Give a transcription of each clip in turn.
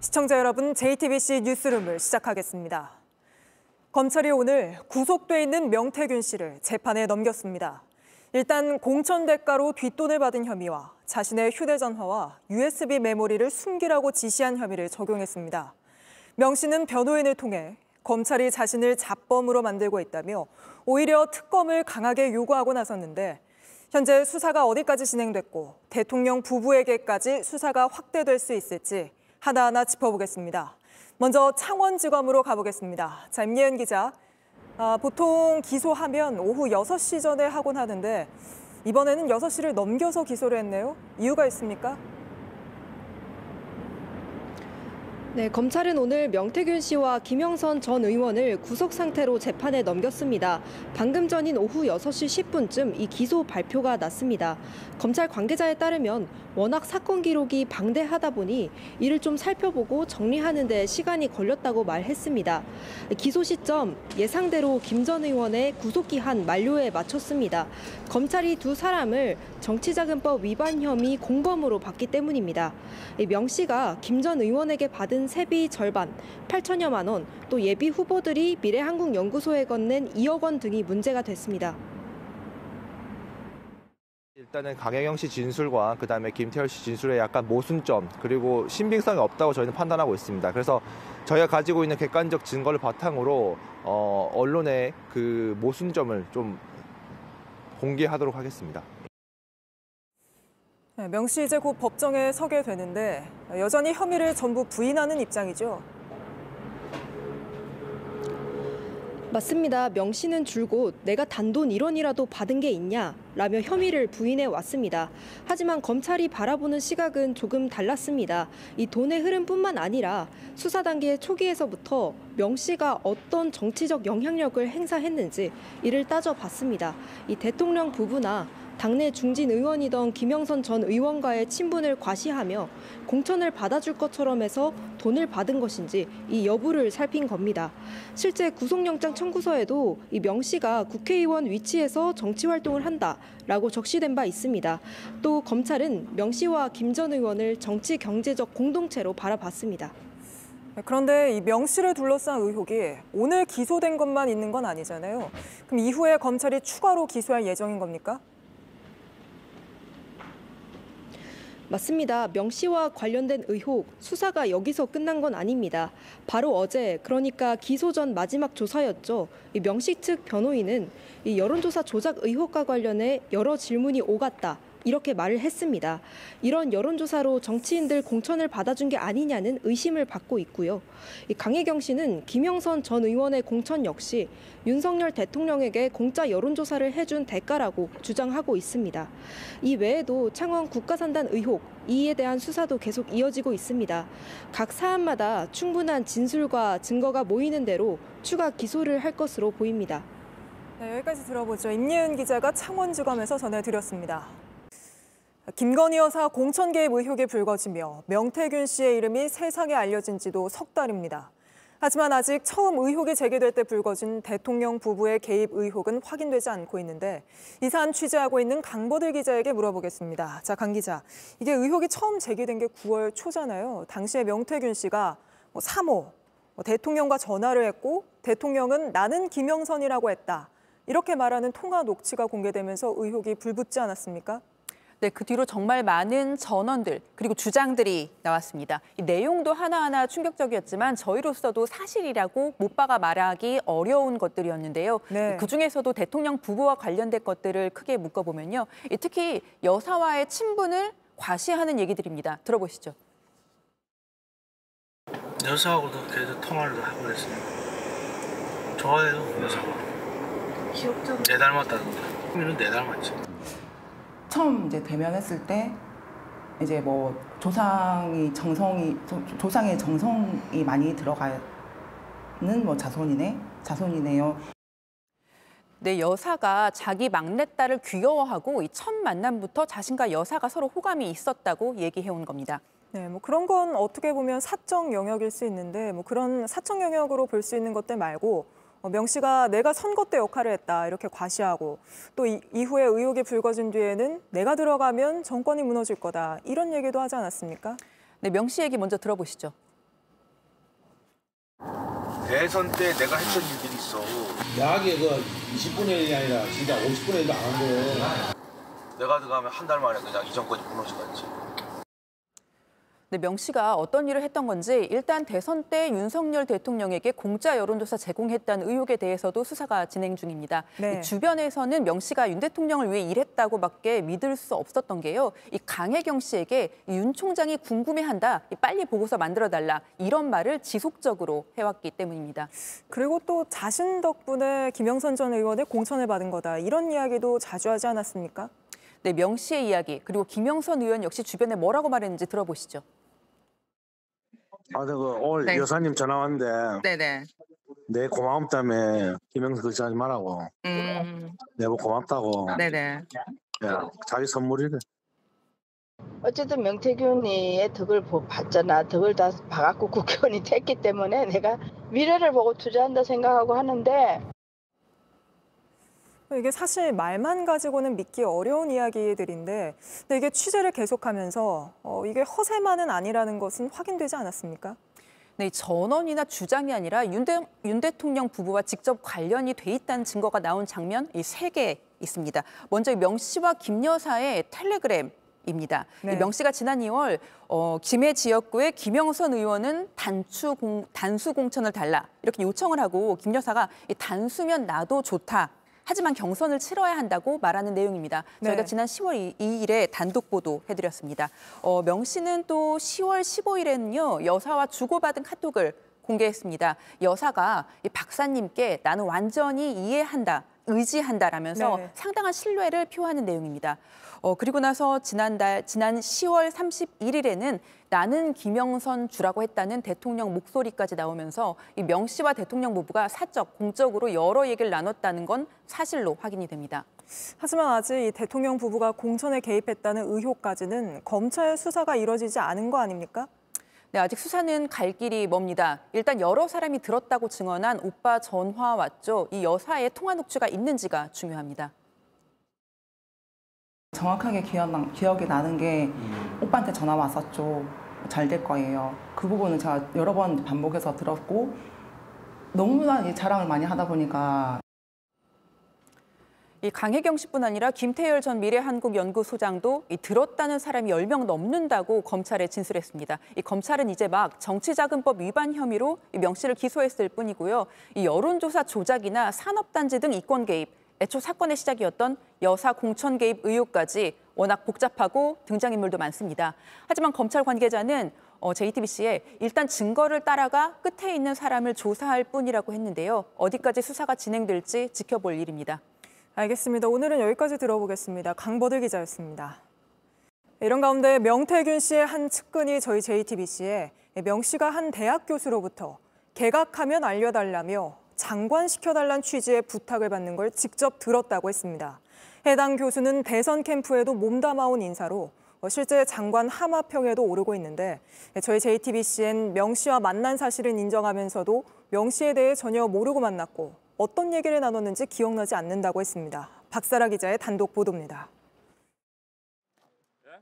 시청자 여러분, JTBC 뉴스룸을 시작하겠습니다. 검찰이 오늘 구속돼 있는 명태균 씨를 재판에 넘겼습니다. 일단 공천 대가로 뒷돈을 받은 혐의와 자신의 휴대전화와 USB 메모리를 숨기라고 지시한 혐의를 적용했습니다. 명 씨는 변호인을 통해 검찰이 자신을 잡범으로 만들고 있다며 오히려 특검을 강하게 요구하고 나섰는데 현재 수사가 어디까지 진행됐고 대통령 부부에게까지 수사가 확대될 수 있을지 하나하나 짚어보겠습니다. 먼저 창원지검으로 가보겠습니다. 자, 임예은 기자. 보통 기소하면 오후 6시 전에 하곤 하는데 이번에는 6시를 넘겨서 기소를 했네요. 이유가 있습니까? 네, 검찰은 오늘 명태균 씨와 김영선 전 의원을 구속 상태로 재판에 넘겼습니다. 방금 전인 오후 6시 10분쯤 이 기소 발표가 났습니다. 검찰 관계자에 따르면 워낙 사건 기록이 방대하다 보니 이를 좀 살펴보고 정리하는 데 시간이 걸렸다고 말했습니다. 기소 시점 예상대로 김 전 의원의 구속기한 만료에 맞췄습니다. 검찰이 두 사람을 정치자금법 위반 혐의 공범으로 봤기 때문입니다. 명 씨가 김 전 의원에게 받은 세비 절반, 8천여만 원, 또 예비 후보들이 미래한국연구소에 건넨 2억 원 등이 문제가 됐습니다. 일단은 강혜경 씨 진술과 그다음에 김태열 씨 진술에 약간 모순점 그리고 신빙성이 없다고 저희는 판단하고 있습니다. 그래서 저희가 가지고 있는 객관적 증거를 바탕으로 언론의 그 모순점을 좀 공개하도록 하겠습니다. 명 씨 이제 곧 법정에 서게 되는데 여전히 혐의를 전부 부인하는 입장이죠. 맞습니다. 명 씨는 줄곧 내가 단돈 1원이라도 받은 게 있냐? 라며 혐의를 부인해 왔습니다. 하지만 검찰이 바라보는 시각은 조금 달랐습니다. 이 돈의 흐름뿐만 아니라 수사 단계 초기에서부터 명 씨가 어떤 정치적 영향력을 행사했는지 이를 따져봤습니다. 이 대통령 부부나 당내 중진 의원이던 김영선 전 의원과의 친분을 과시하며 공천을 받아줄 것처럼 해서 돈을 받은 것인지 이 여부를 살핀 겁니다. 실제 구속영장 청구서에도 이 명 씨가 국회의원 위치에서 정치활동을 한다라고 적시된 바 있습니다. 또 검찰은 명 씨와 김 전 의원을 정치 경제적 공동체로 바라봤습니다. 그런데 이 명 씨를 둘러싼 의혹이 오늘 기소된 것만 있는 건 아니잖아요. 그럼 이후에 검찰이 추가로 기소할 예정인 겁니까? 맞습니다. 명 씨와 관련된 의혹, 수사가 여기서 끝난 건 아닙니다. 바로 어제, 그러니까 기소 전 마지막 조사였죠. 이 명 씨 측 변호인은 이 여론조사 조작 의혹과 관련해 여러 질문이 오갔다. 이렇게 말을 했습니다. 이런 여론조사로 정치인들 공천을 받아준 게 아니냐는 의심을 받고 있고요. 이 강혜경 씨는 김영선 전 의원의 공천 역시 윤석열 대통령에게 공짜 여론조사를 해준 대가라고 주장하고 있습니다. 이 외에도 창원 국가산단 의혹, 이에 대한 수사도 계속 이어지고 있습니다. 각 사안마다 충분한 진술과 증거가 모이는 대로 추가 기소를 할 것으로 보입니다. 네, 여기까지 들어보죠. 임예은 기자가 창원지검에서 전해드렸습니다. 김건희 여사 공천 개입 의혹이 불거지며 명태균 씨의 이름이 세상에 알려진 지도 석 달입니다. 하지만 아직 처음 의혹이 제기될 때 불거진 대통령 부부의 개입 의혹은 확인되지 않고 있는데 이 사안 취재하고 있는 강보들 기자에게 물어보겠습니다. 자, 강 기자, 이게 의혹이 처음 제기된 게 9월 초잖아요. 당시에 명태균 씨가 3호, 대통령과 전화를 했고 대통령은 나는 김영선이라고 했다. 이렇게 말하는 통화 녹취가 공개되면서 의혹이 불붙지 않았습니까? 네, 그 뒤로 정말 많은 전언들 그리고 주장들이 나왔습니다. 이 내용도 하나하나 충격적이었지만 저희로서도 사실이라고 못 박아 말하기 어려운 것들이었는데요. 네. 그중에서도 대통령 부부와 관련된 것들을 크게 묶어보면요. 특히 여사와의 친분을 과시하는 얘기들입니다. 들어보시죠. 여사하고도 계속 통화를 하고 그랬어요. 좋아해요, 여사가. 기억자로. 내 닮았다던데. 이는 내 닮았지. 처음 이제 대면했을 때 이제 뭐 조상의 정성이 많이 들어가는 뭐 자손이네요. 네, 여사가 자기 막내딸을 귀여워하고 이 첫 만남부터 자신과 여사가 서로 호감이 있었다고 얘기해온 겁니다. 네, 뭐 그런 건 어떻게 보면 사적 영역일 수 있는데 뭐 그런 사적 영역으로 볼 수 있는 것들 말고 명 씨가 내가 선거 때 역할을 했다 이렇게 과시하고 또 이후에 의혹이 불거진 뒤에는 내가 들어가면 정권이 무너질 거다 이런 얘기도 하지 않았습니까? 네, 명 씨 얘기 먼저 들어보시죠. 대선 때 내가 했던 일들이 있어. 야하게 그 20분의 1이 아니라 진짜 50분의 1도 안 한 거예요. 내가 들어가면 한 달 만에 그냥 이 정권이 무너져갔지. 네, 명 씨가 어떤 일을 했던 건지 일단 대선 때 윤석열 대통령에게 공짜 여론조사 제공했다는 의혹에 대해서도 수사가 진행 중입니다. 네. 주변에서는 명 씨가 윤 대통령을 위해 일했다고밖에 믿을 수 없었던 게요. 이 강혜경 씨에게 윤 총장이 궁금해한다, 빨리 보고서 만들어달라 이런 말을 지속적으로 해왔기 때문입니다. 그리고 또 자신 덕분에 김영선 전 의원의 공천을 받은 거다. 이런 이야기도 자주 하지 않았습니까? 네, 명 씨의 이야기 그리고 김영선 의원 역시 주변에 뭐라고 말했는지 들어보시죠. 오늘 네. 여사님 전화 왔는데 네네. 내 고마움 때문에 김영선 그렇게 하지 말라고. 내보 고맙다고. 네네. 야, 자기 선물이래. 어쨌든 명태균이의 덕을 봤잖아. 덕을 다 봐갖고 국회의원이 됐기 때문에 내가 미래를 보고 투자한다 생각하고 하는데 이게 사실 말만 가지고는 믿기 어려운 이야기들인데 근데 이게 취재를 계속하면서 이게 허세만은 아니라는 것은 확인되지 않았습니까? 네, 전언이나 주장이 아니라 윤 대통령 부부와 직접 관련이 돼 있다는 증거가 나온 장면 이 3개 있습니다. 먼저 명 씨와 김 여사의 텔레그램입니다. 네. 명 씨가 지난 2월 김해 지역구의 김영선 의원은 단수 공천을 달라 이렇게 요청을 하고 김 여사가 단수면 나도 좋다. 하지만 경선을 치러야 한다고 말하는 내용입니다. 저희가 네. 지난 10월 2일에 단독 보도해드렸습니다. 명 씨는 또 10월 15일에는요. 여사와 주고받은 카톡을 공개했습니다. 여사가 이 박사님께 나는 완전히 이해한다, 의지한다라면서 네. 상당한 신뢰를 표하는 내용입니다. 그리고 나서 지난 10월 31일에는 나는 김영선 주라고 했다는 대통령 목소리까지 나오면서 이 명 씨와 대통령 부부가 사적, 공적으로 여러 얘기를 나눴다는 건 사실로 확인이 됩니다. 하지만 아직 이 대통령 부부가 공천에 개입했다는 의혹까지는 검찰 수사가 이뤄지지 않은 거 아닙니까? 네, 아직 수사는 갈 길이 멉니다. 일단 여러 사람이 들었다고 증언한 오빠 전화 왔죠. 이 여사의 통화 녹취가 있는지가 중요합니다. 정확하게 기억이 나는 게 오빠한테 전화 왔었죠. 잘 될 거예요. 그 부분은 제가 여러 번 반복해서 들었고 너무나 자랑을 많이 하다 보니까 이 강혜경 씨뿐 아니라 김태열 전 미래한국연구소장도 들었다는 사람이 10명 넘는다고 검찰에 진술했습니다. 이 검찰은 이제 막 정치자금법 위반 혐의로 명 씨를 기소했을 뿐이고요. 이 여론조사 조작이나 산업단지 등 이권 개입, 애초 사건의 시작이었던 여사 공천 개입 의혹까지 워낙 복잡하고 등장인물도 많습니다. 하지만 검찰 관계자는 JTBC에 일단 증거를 따라가 끝에 있는 사람을 조사할 뿐이라고 했는데요. 어디까지 수사가 진행될지 지켜볼 일입니다. 알겠습니다. 오늘은 여기까지 들어보겠습니다. 강버들 기자였습니다. 이런 가운데 명태균 씨의 한 측근이 저희 JTBC에 명 씨가 한 대학 교수로부터 개각하면 알려달라며 장관시켜달라는 취지의 부탁을 받는 걸 직접 들었다고 했습니다. 해당 교수는 대선 캠프에도 몸담아온 인사로 실제 장관 하마평에도 오르고 있는데 저희 JTBC엔 명 씨와 만난 사실은 인정하면서도 명 씨에 대해 전혀 모르고 만났고 어떤 얘기를 나눴는지 기억나지 않는다고 했습니다. 박사라 기자의 단독 보도입니다.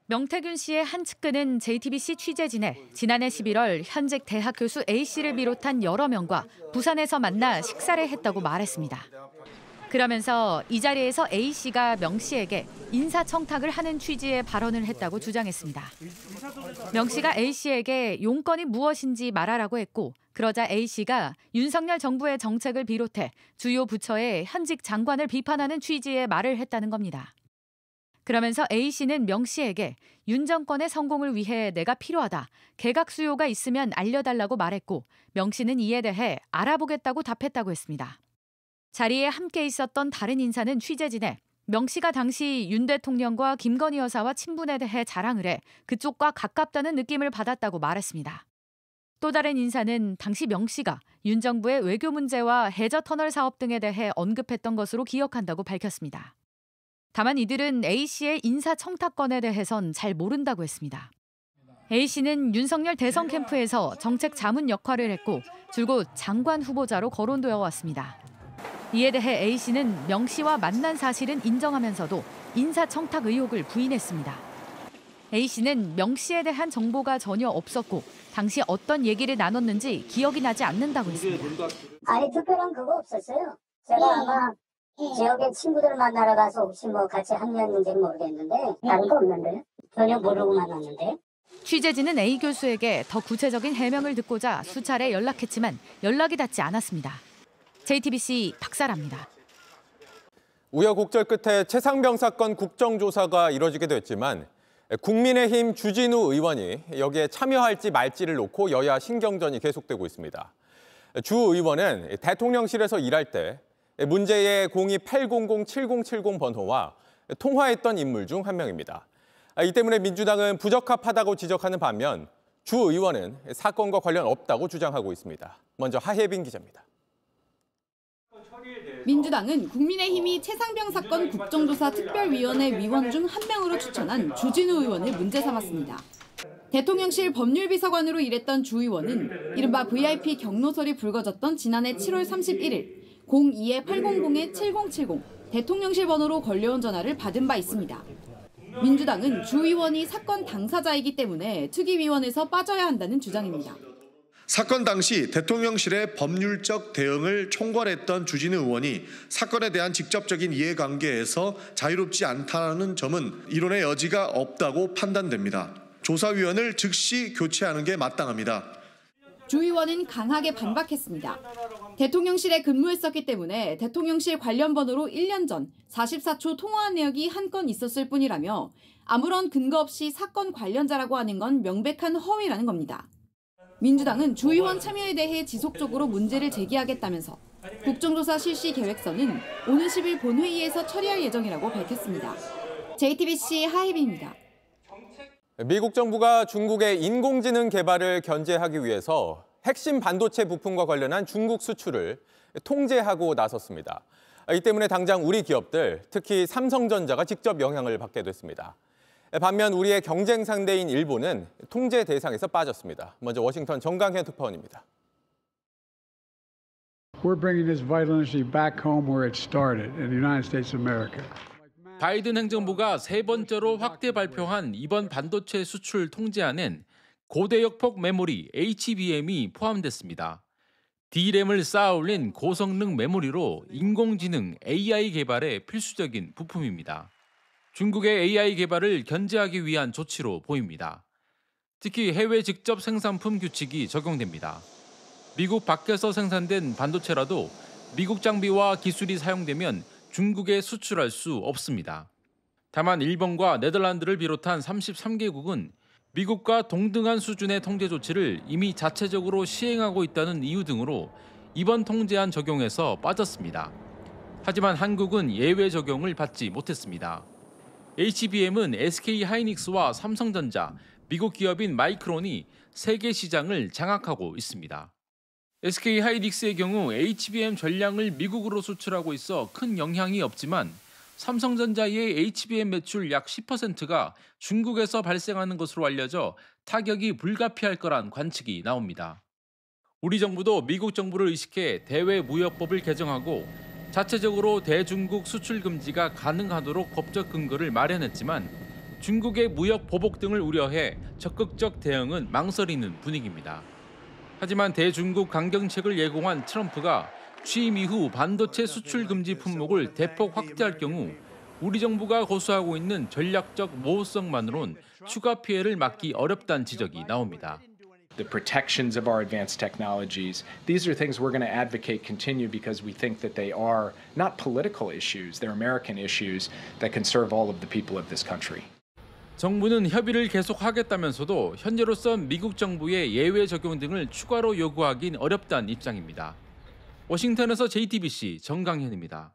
명태균 씨의 한 측근은 JTBC 취재진에 지난해 11월 현직 대학 교수 A씨를 비롯한 여러 명과 부산에서 만나 식사를 했다고 말했습니다. 그러면서 이 자리에서 A씨가 명 씨에게 인사청탁을 하는 취지의 발언을 했다고 주장했습니다. 명 씨가 A씨에게 용건이 무엇인지 말하라고 했고 그러자 A씨가 윤석열 정부의 정책을 비롯해 주요 부처의 현직 장관을 비판하는 취지의 말을 했다는 겁니다. 그러면서 A씨는 명 씨에게 윤 정권의 성공을 위해 내가 필요하다. 개각 수요가 있으면 알려달라고 말했고 명 씨는 이에 대해 알아보겠다고 답했다고 했습니다. 자리에 함께 있었던 다른 인사는 취재진에 명 씨가 당시 윤 대통령과 김건희 여사와 친분에 대해 자랑을 해 그쪽과 가깝다는 느낌을 받았다고 말했습니다. 또 다른 인사는 당시 명 씨가 윤 정부의 외교 문제와 해저터널 사업 등에 대해 언급했던 것으로 기억한다고 밝혔습니다. 다만 이들은 A씨의 인사청탁건에 대해선 잘 모른다고 했습니다. A씨는 윤석열 대선 캠프에서 정책 자문 역할을 했고 줄곧 장관 후보자로 거론되어 왔습니다. 이에 대해 A씨는 명 씨와 만난 사실은 인정하면서도 인사청탁 의혹을 부인했습니다. A씨는 명 씨에 대한 정보가 전혀 없었고 당시 어떤 얘기를 나눴는지 기억이 나지 않는다고 했습니다. 아니 특별한 그거 없었어요. 제가 아마 지역에 친구들 만나러 가서 혹시 뭐 같이 합류했는지는 모르겠는데 다른 거 없는데 전혀 모르고 만났는데. 취재진은 A 교수에게 더 구체적인 해명을 듣고자 수차례 연락했지만 연락이 닿지 않았습니다. JTBC 박사라입니다. 우여곡절 끝에 최상병 사건 국정조사가 이뤄지게 됐지만 국민의힘 주진우 의원이 여기에 참여할지 말지를 놓고 여야 신경전이 계속되고 있습니다. 주 의원은 대통령실에서 일할 때 문제의 02-800-7070 번호와 통화했던 인물 중 한 명입니다. 이 때문에 민주당은 부적합하다고 지적하는 반면 주 의원은 사건과 관련 없다고 주장하고 있습니다. 먼저 하혜빈 기자입니다. 민주당은 국민의힘이 최상병 사건 국정조사 특별위원회 위원 중 한 명으로 추천한 주진우 의원을 문제 삼았습니다. 대통령실 법률비서관으로 일했던 주 의원은 이른바 VIP 경로설이 불거졌던 지난해 7월 31일 02-800-7070 대통령실 번호로 걸려온 전화를 받은 바 있습니다. 민주당은 주 의원이 사건 당사자이기 때문에 특위위원회에서 빠져야 한다는 주장입니다. 사건 당시 대통령실의 법률적 대응을 총괄했던 주진우 의원이 사건에 대한 직접적인 이해관계에서 자유롭지 않다는 점은 이론의 여지가 없다고 판단됩니다. 조사위원을 즉시 교체하는 게 마땅합니다. 주 의원은 강하게 반박했습니다. 대통령실에 근무했었기 때문에 대통령실 관련 번호로 1년 전 44초 통화한 내역이 한 건 있었을 뿐이라며 아무런 근거 없이 사건 관련자라고 하는 건 명백한 허위라는 겁니다. 민주당은 주 의원 참여에 대해 지속적으로 문제를 제기하겠다면서 국정조사 실시 계획서는 오는 10일 본회의에서 처리할 예정이라고 밝혔습니다. JTBC 하혜빈입니다. 미국 정부가 중국의 인공지능 개발을 견제하기 위해서 핵심 반도체 부품과 관련한 중국 수출을 통제하고 나섰습니다. 이 때문에 당장 우리 기업들, 특히 삼성전자가 직접 영향을 받게 됐습니다. 반면 우리의 경쟁 상대인 일본은 통제 대상에서 빠졌습니다. 먼저 워싱턴 정강현 특파원입니다. We're bringing this vital industry back home where it started, in the United States of America. 바이든 행정부가 세 번째로 확대 발표한 이번 반도체 수출 통제안엔 고대역폭 메모리 HBM이 포함됐습니다. D램을 쌓아 올린 고성능 메모리로 인공지능 AI 개발에 필수적인 부품입니다. 중국의 AI 개발을 견제하기 위한 조치로 보입니다. 특히 해외 직접 생산품 규칙이 적용됩니다. 미국 밖에서 생산된 반도체라도 미국 장비와 기술이 사용되면 중국에 수출할 수 없습니다. 다만 일본과 네덜란드를 비롯한 33개국은 미국과 동등한 수준의 통제 조치를 이미 자체적으로 시행하고 있다는 이유 등으로 이번 통제안 적용에서 빠졌습니다. 하지만 한국은 예외 적용을 받지 못했습니다. HBM은 SK하이닉스와 삼성전자, 미국 기업인 마이크론이 세계 시장을 장악하고 있습니다. SK하이닉스의 경우 HBM 전량을 미국으로 수출하고 있어 큰 영향이 없지만 삼성전자의 HBM 매출 약 10%가 중국에서 발생하는 것으로 알려져 타격이 불가피할 거란 관측이 나옵니다. 우리 정부도 미국 정부를 의식해 대외무역법을 개정하고 자체적으로 대중국 수출 금지가 가능하도록 법적 근거를 마련했지만 중국의 무역 보복 등을 우려해 적극적 대응은 망설이는 분위기입니다. 하지만 대중국 강경책을 예고한 트럼프가 취임 이후 반도체 수출 금지 품목을 대폭 확대할 경우 우리 정부가 고수하고 있는 전략적 모호성만으론 추가 피해를 막기 어렵다는 지적이 나옵니다. The protections of our advanced technologies, these are things we're going to advocate continue because we think that they are not political issues, they're American issues that can serve all of the people of this country. 정부는 협의를 계속하겠다면서도 현재로선 미국 정부의 예외 적용 등을 추가로 요구하긴 어렵다는 입장입니다. 워싱턴에서 JTBC 정강현입니다.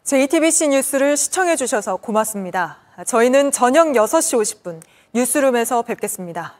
JTBC 뉴스를 시청해 주셔서 고맙습니다. 저희는 저녁 6시 50분 뉴스룸에서 뵙겠습니다.